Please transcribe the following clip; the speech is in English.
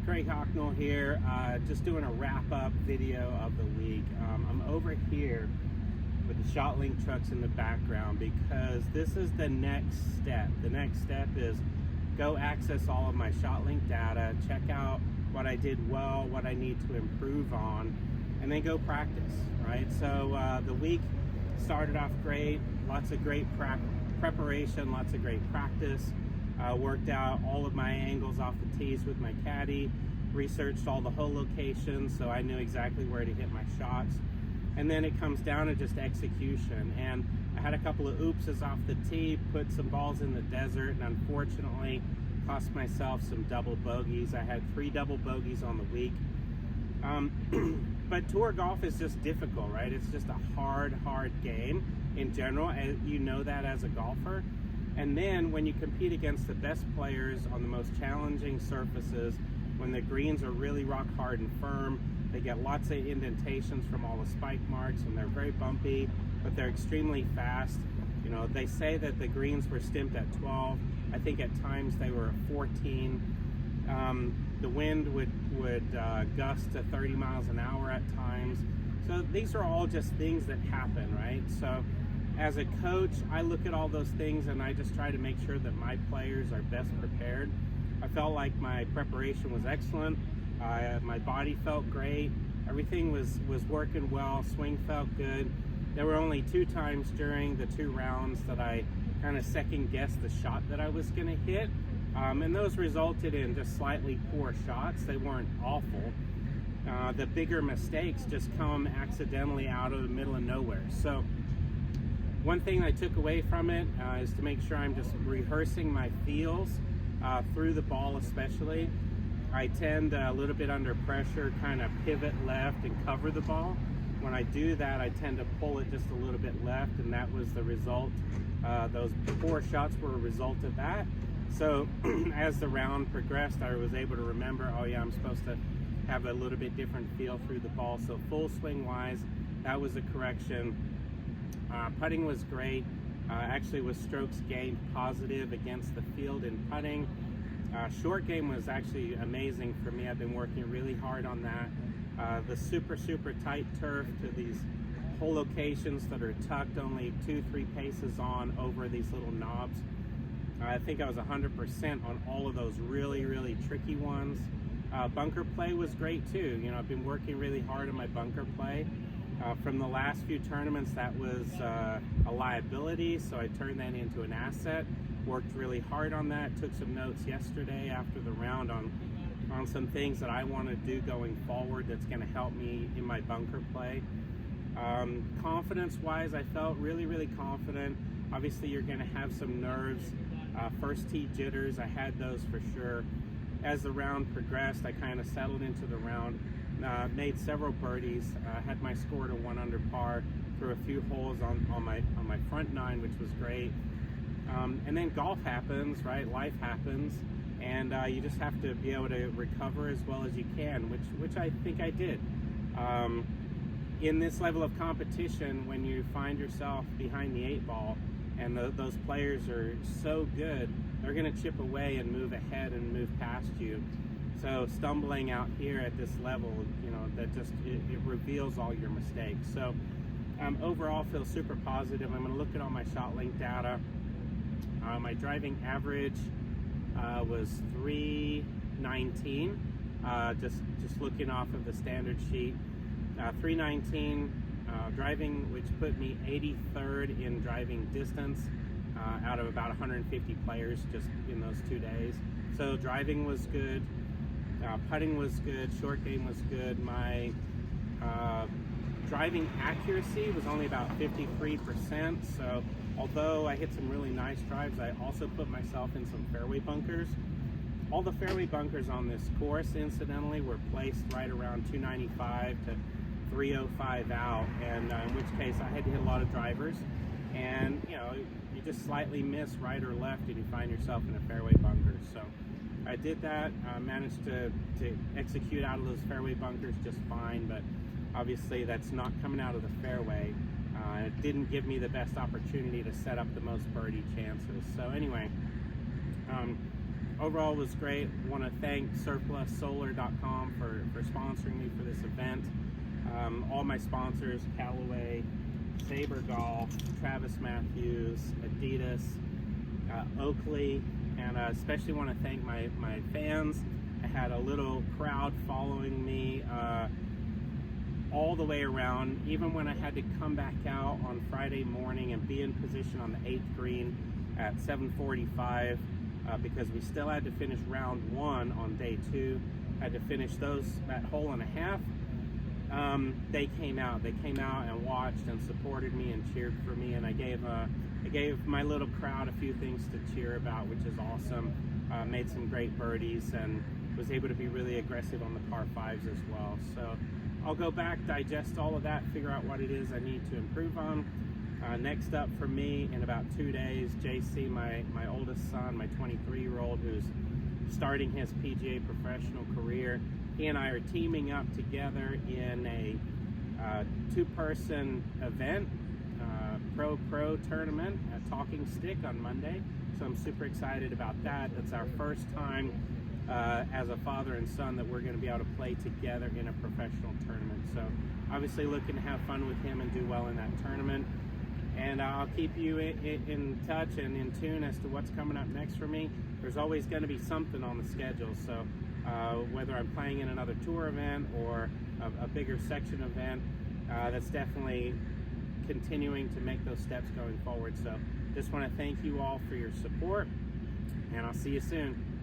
Craig Hocknull here, just doing a wrap-up video of the week. I'm over here with the ShotLink trucks in the background because this is the next step. The next step is go access all of my ShotLink data, check out what I did well, what I need to improve on, and then go practice, right? So the week started off great, lots of great preparation, lots of great practice. Worked out all of my angles off the tees with my caddy, researched all the hole locations so I knew exactly where to hit my shots. And then it comes down to just execution. And I had a couple of oopses off the tee, put some balls in the desert, and unfortunately cost myself some double bogeys. I had 3 double bogeys on the week. But tour golf is just difficult, right? It's just a hard game in general, and you know that as a golfer. And then when you compete against the best players on the most challenging surfaces, when the greens are really rock hard and firm, they get lots of indentations from all the spike marks, and they're very bumpy, but they're extremely fast. You know, they say that the greens were stimped at 12. I think at times they were 14. The wind would gust to 30 miles an hour at times. So these are all just things that happen, right? So as a coach, I look at all those things and I just try to make sure that my players are best prepared. I felt like my preparation was excellent. My body felt great. Everything was working well. Swing felt good. There were only 2 times during the 2 rounds that I kind of second guessed the shot that I was going to hit. And those resulted in just slightly poor shots. They weren't awful. The bigger mistakes just come accidentally out of the middle of nowhere. So one thing I took away from it is to make sure I'm just rehearsing my feels through the ball especially. I tend a little bit under pressure, kind of pivot left and cover the ball. When I do that, I tend to pull it just a little bit left, and that was the result. Those poor shots were a result of that. So as the round progressed, I was able to remember, oh yeah, I'm supposed to have a little bit different feel through the ball. So full swing wise, that was a correction. Putting was great. Actually was strokes gained positive against the field in putting. Short game was actually amazing for me. I've been working really hard on that. The super tight turf to these hole locations that are tucked only 2-3 paces on over these little knobs. I think I was 100% on all of those really tricky ones. Bunker play was great too. You know, I've been working really hard on my bunker play. From the last few tournaments, that was a liability, so I turned that into an asset. Worked really hard on that. Took some notes yesterday after the round on some things that I want to do going forward that's going to help me in my bunker play. Confidence-wise, I felt really confident. Obviously, you're going to have some nerves. First tee jitters, I had those for sure. As the round progressed, I kind of settled into the round. Made several birdies, had my score to 1 under par through a few holes on my front 9, which was great. And then golf happens, right? Life happens, and you just have to be able to recover as well as you can, which I think I did. In this level of competition, when you find yourself behind the 8 ball and those players are so good, they're going to chip away and move ahead and move past you. So stumbling out here at this level, you know, that just it reveals all your mistakes. So overall, feel super positive. I'm going to look at all my ShotLink data. My driving average was 319. Just looking off of the standard sheet, 319 driving, which put me 83rd in driving distance out of about 150 players just in those 2 days. So driving was good. Putting was good, short game was good. My driving accuracy was only about 53%, so although I hit some really nice drives, I also put myself in some fairway bunkers. All the fairway bunkers on this course, incidentally, were placed right around 295 to 305 out, and in which case I had to hit a lot of drivers, and you know, you just slightly miss right or left and you find yourself in a fairway bunker. So I did that, managed to execute out of those fairway bunkers just fine, but obviously that's not coming out of the fairway. It didn't give me the best opportunity to set up the most birdie chances. So anyway, overall it was great. Want to thank surplussolar.com for sponsoring me for this event. All my sponsors, Callaway, Sabre Golf, Travis Matthews, Adidas, Oakley, and especially want to thank my fans. I had a little crowd following me all the way around, even when I had to come back out on Friday morning and be in position on the 8th green at 7:45 because we still had to finish round 1 on day 2. I had to finish that hole and a half. They came out and watched and supported me and cheered for me, and I gave my little crowd a few things to cheer about, which is awesome. Made some great birdies and was able to be really aggressive on the par 5s as well. So I'll go back, digest all of that, figure out what it is I need to improve on. Next up for me in about 2 days, JC, my oldest son, my 23-year-old, who's starting his PGA professional career. He and I are teaming up together in a 2-person event, pro tournament at Talking Stick on Monday. So I'm super excited about that. It's our first time as a father and son that we're going to be able to play together in a professional tournament. So obviously looking to have fun with him and do well in that tournament. And I'll keep you in touch and in tune as to what's coming up next for me. There's always going to be something on the schedule. So whether I'm playing in another tour event or a bigger section event, that's definitely continuing to make those steps going forward. So just want to thank you all for your support, and I'll see you soon.